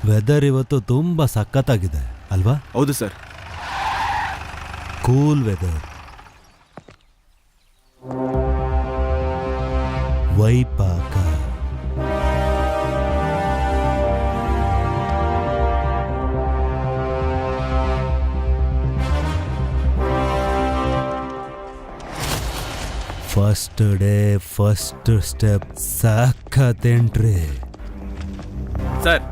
Weather ಇವತ್ತು ತುಂಬಾ ಸಖತ್ತಾಗಿದೆ ಅಲ್ವಾ? ಹೌದು ಸರ್. Cool weather. ವೈಪಾಕ. ಫಸ್ಟ್ ಡೇ ಫಸ್ಟ್ ಸ್ಟೆಪ್ ಸಾಕತ್ತೇನ್ರಿ ಸರ್.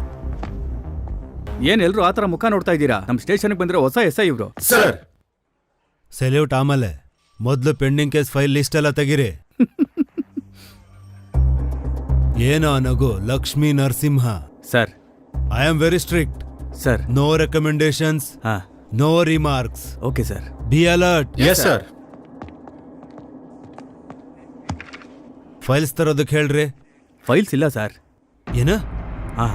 ಏನ್ ಎಲ್ರು ಆತರ ಮುಖ ನೋಡ್ತಾ ಇದ್ದೀರಾ? ನಮ್ ಸ್ಟೇಷನ್ಗೆ ಬಂದ್ರೆ ಹೊಸ SI ಇವ್ರು. Sir salute. ಆಮೇಲೆ ಮೊದಲು ಪೆಂಡಿಂಗ್ ಕೇಸ್ ಫೈಲ್ ಲಿಸ್ಟ್ ಎಲ್ಲ ತೆಗಿರಿ. ಏನೋ ನಗು Lakshmi Narasimha. Sir I am very strict. Sir no recommendations, ಹಾ no remarks. Okay sir. Be alert. Yes sir. Files ತರೋದಕ್ಕೆ ಹೇಳ್ರಿ. ಫೈಲ್ಸ್ ಇಲ್ಲ ಸರ್. ಏನ? ಹಾ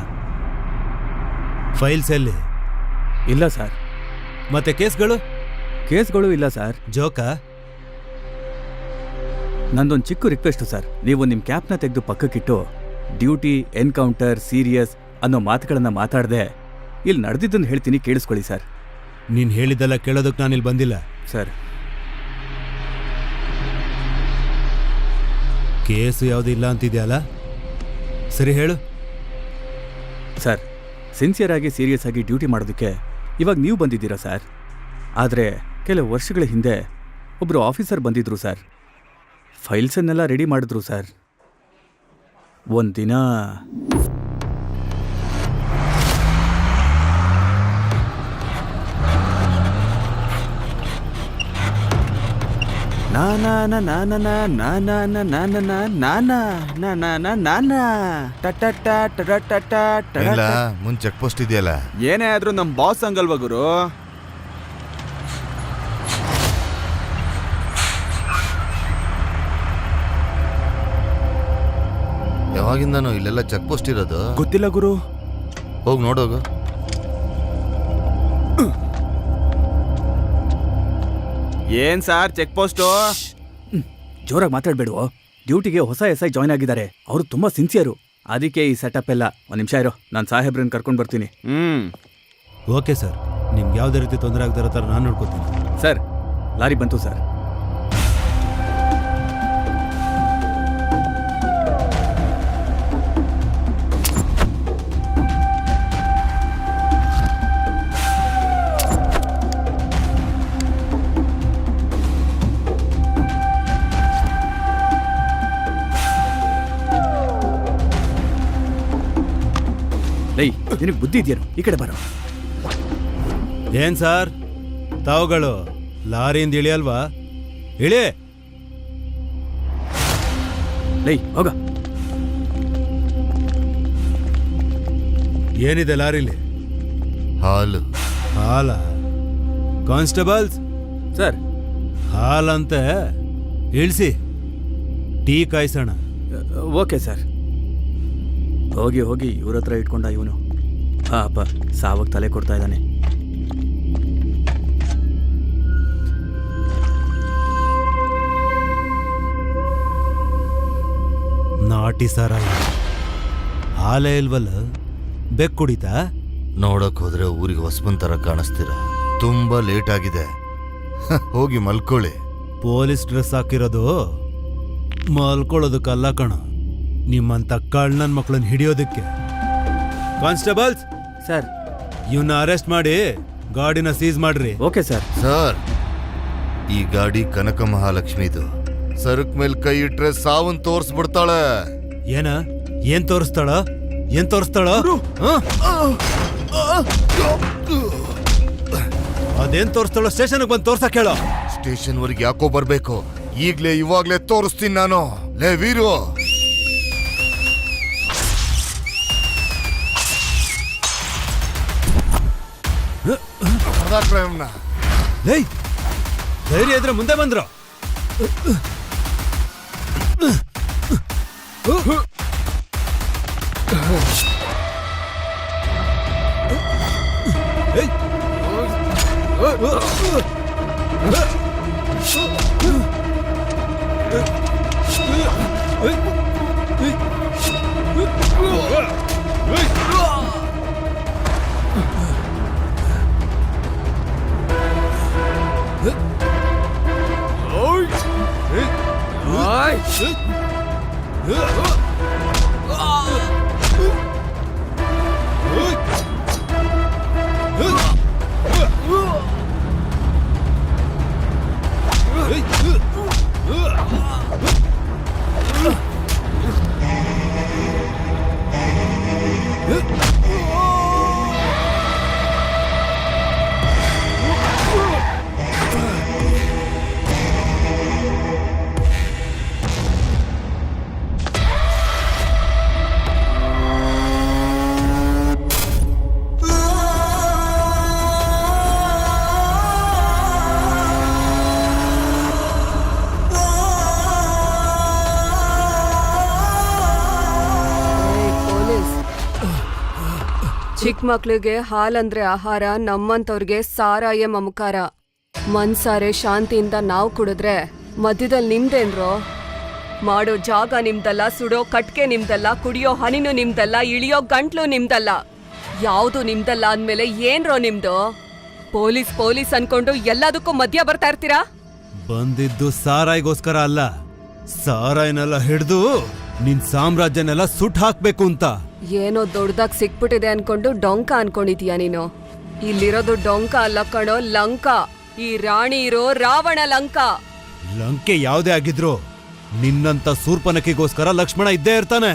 ಫೈಲ್ಸ್ ಎಲ್ಲಿ? ಇಲ್ಲ ಸರ್. ಮತ್ತೆ ಕೇಸ್ಗಳು? ಕೇಸ್ಗಳು ಇಲ್ಲ ಸರ್. ಜೋಕಾ? ನಂದೊಂದು ಚಿಕ್ಕ ರಿಕ್ವೆಸ್ಟ್ ಸರ್. ನೀವು ನಿಮ್ಮ ಕ್ಯಾಪ್ನ ತೆಗೆದು ಪಕ್ಕಕ್ಕಿಟ್ಟು ಡ್ಯೂಟಿ, ಎನ್ಕೌಂಟರ್, ಸೀರಿಯಸ್ ಅನ್ನೋ ಮಾತುಗಳನ್ನ ಮಾತಾಡದೆ ಇಲ್ಲಿ ನಡೆದಿದ್ದನ್ನು ಹೇಳ್ತೀನಿ, ಕೇಳಿಸ್ಕೊಳ್ಳಿ ಸರ್. ನೀನ್ ಹೇಳಿದ್ದೆಲ್ಲ ಕೇಳೋದಕ್ಕೆ ನಾನಿಲ್ಲಿ ಬಂದಿಲ್ಲ ಸರ್. ಕೇಸು ಯಾವುದು ಇಲ್ಲ ಅಂತಿದ್ಯಲ್ಲ? ಸರಿ ಹೇಳು. ಸರ್, ಸಿನ್ಸಿಯರ್ ಆಗಿ ಸೀರಿಯಸ್ ಆಗಿ ಡ್ಯೂಟಿ ಮಾಡೋದಕ್ಕೆ ಇವಾಗ ನೀವು ಬಂದಿದ್ದೀರಾ ಸರ್. ಆದರೆ ಕೆಲವು ವರ್ಷಗಳ ಹಿಂದೆ ಒಬ್ಬರು ಆಫೀಸರ್ ಬಂದಿದ್ರು ಸರ್. ಫೈಲ್ಸನ್ನೆಲ್ಲ ರೆಡಿ ಮಾಡಿದ್ರು ಸರ್. ಒಂದಿನ ಮುಂದ್ ಚೆಕ್ ಪೋಸ್ಟ್ ಇದೆಯಲ್ಲ. ಏನೇ ಆದ್ರೂ ನಮ್ ಬಾಸ್ ಹಂಗಲ್ವ ಗುರು? ಯಾವಾಗಿಂದನೂ ಇಲ್ಲೆಲ್ಲ ಚೆಕ್ ಪೋಸ್ಟ್ ಇರೋದು? ಗೊತ್ತಿಲ್ಲ ಗುರು. ಹೋಗಿ ನೋಡೋಗು. ಏನ್ ಸಾರ್ ಚೆಕ್ ಪೋಸ್ಟು? ಜೋರಾಗಿ ಮಾತಾಡ್ಬೇಡುವ. ಡ್ಯೂಟಿಗೆ ಹೊಸ SI ಜಾಯ್ನ್ ಆಗಿದ್ದಾರೆ. ಅವರು ತುಂಬಾ ಸಿನ್ಸಿಯರು. ಅದಕ್ಕೆ ಈ ಸೆಟಪ್ ಎಲ್ಲ. ಒಂದು ನಿಮಿಷ ಇರೋ, ನಾನು ಸಾಹೇಬ್ರನ್ನ ಕರ್ಕೊಂಡು ಬರ್ತೀನಿ. Okay sir. ನಿಮ್ಗೆ ಯಾವುದೇ ರೀತಿ ತೊಂದರೆ ಆಗ್ದಿರೋ ಥರ ನಾನು ನೋಡ್ಕೋತೀನಿ. ಸರ್, ಲಾರಿ ಬಂತು ಸರ್. ನಿನಗೆ ಬುದ್ಧಿ ಇದೆಯೇನು? ಈ ಕಡೆ ಬರೋ. ಏನ್ ಸಾರ್ ತಾವುಗಳು ಲಾರಿಯಿಂದ ಇಳಿಯಲ್ವಾ? ಇಳಿ. ಹೋಗ. ಏನಿದೆ ಲಾರಿಲಿ? ಹಾಲು. ಹಾಲ? Constables sir. ಹಾಲಂತೆ ಇಳಿಸಿ, ಟೀ ಕಾಯಿಸೋಣ. Okay sir. ಹೋಗಿ ಹೋಗಿ ಇವ್ರ ಹತ್ರ ಇಟ್ಕೊಂಡ ಇವನು. ಪಾಪ ಸಾವಾಗ ತಲೆ ಕೊಡ್ತಾ ಇದ್ದಾನೆ. ನಾಟಿ ಸಾರ ಹಾಲೇ ಇಲ್ವಲ್ಲ? ಬೆಕ್ ಕುಡಿತಾ? ನೋಡಕ್ ಹೋದ್ರೆ ಊರಿಗೆ ಹೊಸಬನ್ ತರ ಕಾಣಿಸ್ತೀರ. ತುಂಬಾ ಲೇಟ್ ಆಗಿದೆ. ಹೋಗಿ ಮಲ್ಕೊಳ್ಳಿ. ಪೊಲೀಸ್ ಡ್ರೆಸ್ ಹಾಕಿರೋದು ಮಲ್ಕೊಳ್ಳೋದಕ್ಕಲ್ಲ ಕಣ, ನಿಮ್ಮಂತ ಕಳ್ಳನ ಮಕ್ಕಳನ್ನ ಹಿಡಿಯೋದಕ್ಕೆ. ಕಾನ್ಸ್ಟೇಬಲ್ಸ್ ಸರ್, ಇವನ್ನ ಅರೆಸ್ಟ್ ಮಾಡಿ ಗಾಡಿನ ಸೀಸ್ ಮಾಡ್ರಿ. Okay sir. ಸರ್, ಈ ಗಾಡಿ ಕನಕ ಮಹಾಲಕ್ಷ್ಮಿದು. ಸರಕ್ ಮೇಲ್ ಕೈ ಇಟ್ರೆ ಸಾವನ್ ತೋರ್ಸ್ಬಿಡ್ತಾಳೆ. ಏನ್ ತೋರಿಸ್ತಾಳ? ಏನ್ ತೋರಿಸ್ತಾಳ? ಅದೇನ್ ತೋರಿಸ್ತಾಳೋ ಸ್ಟೇಷನ್ಗೆ ಬಂದು ತೋರ್ಸಕ್ ಹೇಳೋ. ಸ್ಟೇಷನ್ ವರೆಗೆ ಯಾಕೋ ಬರ್ಬೇಕು? ಈಗ್ಲೇ ಇವಾಗ್ಲೇ ತೋರಿಸ್ತೀನಿ ನಾನು. ಲೇ ವೀರು, ಧೈರ್ಯ ಇದ್ರೆ ಮುಂದೆ ಬಂದ್ರು. ಪೊಲೀಸ್ ಚಿಕ್ಕ ಮಕ್ಳಿಗೆ ಹಾಲಂದ್ರೆ ಆಹಾರ, ನಮ್ಮಂತವ್ರಿಗೆ ಸಾರಾಯ ಮಮಕಾರ. ಮನ್ಸಾರೆ ಶಾಂತಿಯಿಂದ ನಾವು ಕುಡಿದ್ರೆ ಮಧ್ಯದಲ್ಲಿ ನಿಮ್ದೇನ್ರೋ? ಮಾಡೋ ಜಾಗ ನಿಮ್ದಲ್ಲ, ಸುಡೋ ಕಟ್ಕೆ ನಿಮ್ದಲ್ಲ, ಕುಡಿಯೋ ಹನಿನೂ ನಿಮ್ದಲ್ಲ, ಇಳಿಯೋ ಗಂಟ್ಲು ನಿಮ್ದಲ್ಲ, ಯಾವುದು ನಿಮ್ದಲ್ಲ ಅಂದ್ಮೇಲೆ ಏನ್ರೋ ನಿಮ್ದು? ಪೊಲೀಸ್ ಪೊಲೀಸ್ ಅನ್ಕೊಂಡು ಎಲ್ಲದಕ್ಕೂ ಮಧ್ಯ ಬರ್ತಾ ಇರ್ತೀರಾ? ಬಂದಿದ್ದು ಸಾರಾಯಿಗೋಸ್ಕರ ಅಲ್ಲ, ಸಾರಾಯಿನೆಲ್ಲ ಹಿಡ್ದು ನಿನ್ ಸಾಮ್ರಾಜ್ಯನೆಲ್ಲ ಸುಟ್ ಹಾಕ್ಬೇಕು ಅಂತ. ಏನೋ ದೊಡ್ಡದಾಗ್ ಸಿಕ್ಬಿಟ್ಟಿದೆ ಅನ್ಕೊಂಡು ಡೊಂಕ ಅನ್ಕೊಂಡಿದ್ಯಾ ನೀನು? ಇಲ್ಲಿರೋದು ಡೊಂಕ ಅಲ್ಲ ಕಣೋ, ಲಂಕ. ಈ ರಾಣಿ ಇರೋ ರಾವಣ ಲಂಕ. ಲಂಕೆ ಯಾವ್ದೇ ಆಗಿದ್ರು ನಿನ್ನಂತ ಸೂರ್ಪನಕಿಗೋಸ್ಕರ ಲಕ್ಷ್ಮಣ ಇದ್ದೇ ಇರ್ತಾನೆ.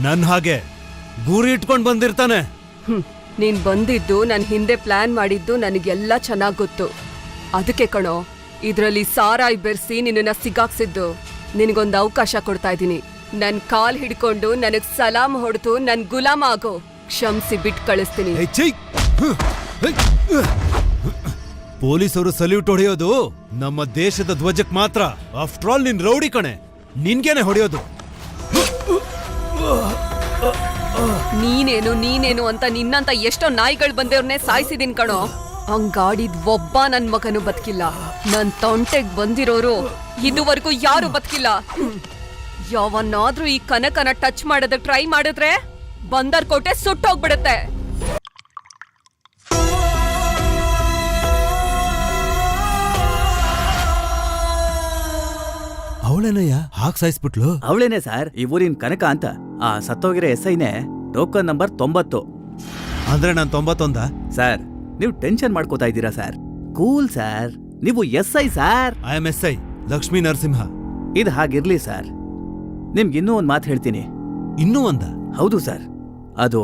ನನ್ ಹಾಗೆ ಗುರಿ ಇಟ್ಕೊಂಡ್ ಬಂದಿರ್ತಾನೆ. ನೀನ್ ಬಂದಿದ್ದು, ನನ್ ಹಿಂದೆ ಪ್ಲಾನ್ ಮಾಡಿದ್ದು ನನಗೆಲ್ಲ ಚೆನ್ನಾಗ್ ಗೊತ್ತು. ಅದಕ್ಕೆ ಕಣೋ ಇದ್ರಲ್ಲಿ ಸಾರಾಯಿ ಬೆರ್ಸಿ ನಿನ್ನ ಸಿಗಾಕ್ಸಿದ್ದು. ನಿನಗೊಂದು ಅವಕಾಶ ಕೊಡ್ತಾ ಇದೀನಿ. ನನ್ ಕಾಲ್ ಹಿಡ್ಕೊಂಡು ನನಗ್ ಸಲಾಮ್ ಹೊಡೆದು ನನ್ ಗುಲಾಮ ಆಗೋ. ಕ್ಷಮ್ಸಿ ಬಿಟ್ ಕಳಿಸ್ತೀನಿ. ಏ, ಛೀ! ಪೊಲೀಸರು ಸಲ್ಯೂಟ್ ಹೊಡೆಯೋದು ನಮ್ಮ ದೇಶದ ಧ್ವಜಕ್ ಮಾತ್ರ. ಆಫ್ಟರ್ ಆಲ್ ನಿನ್ ರೌಡಿ ಕಣೆ, ನಿನ್ಗೇನೆ ಹೊಡೆಯೋದು. ನೀನೇನು ಅಂತ ನಿನ್ನಂತ ಎಷ್ಟೋ ನಾಯಿಗಳು ಬಂದವ್ರನ್ನೇ ಸಾಯಿಸಿದೀನ್ ಕಣೋ. ಹಂಗಾಡಿದ್ ಒಬ್ಬ ನನ್ ಮಗನು ಬದುಕಿಲ್ಲ. ನನ್ ತೊಂಟೆಗ್ ಬಂದಿರೋರು ಇದುವರೆಗೂ ಯಾರು ಬದುಕಿಲ್ಲ. ಯಾವನ್ನಾದ್ರೂ ಈ ಕನಕನ ಟಚ್ ಮಾಡೋದಕ್ ಟ್ರೈ ಮಾಡಿದ್ರೆ ಬಂದರ್ ಕೋಟೆ ಸುಟ್ಟೋಗ್ಬಿಡುತ್ತೆ. ಅವಳೇನಯ್ಯ ಹಾಕ್ ಸಾಯಿಸ್ಬಿಟ್ಲು? ಅವಳೇನೆ ಸರ್, ಈ ಊರಿನ ಕನಕ ಅಂತ. ಆ ಸತ್ತೋಗಿರೋ SIನೇ ಟೋಕನ್ ನಂಬರ್ 90. ಅಂದ್ರೆ ನಾನ್ 91. ಸರ್, ನೀವು ಟೆನ್ಷನ್ ಮಾಡ್ಕೋತಾ ಇದ್ದೀರಾ ಸರ್. ಕೂಲ್ ಸರ್, ನೀವು SI sir. I M SI Lakshmi Narasimha. ಇದು ಹಾಗಿರ್ಲಿ ಸರ್, ನಿಮ್ಗೆ ಇನ್ನೂ ಒಂದು ಮಾತು ಹೇಳ್ತೀನಿ. ಇನ್ನೂ ಒಂದ? ಹೌದು ಸರ್, ಅದು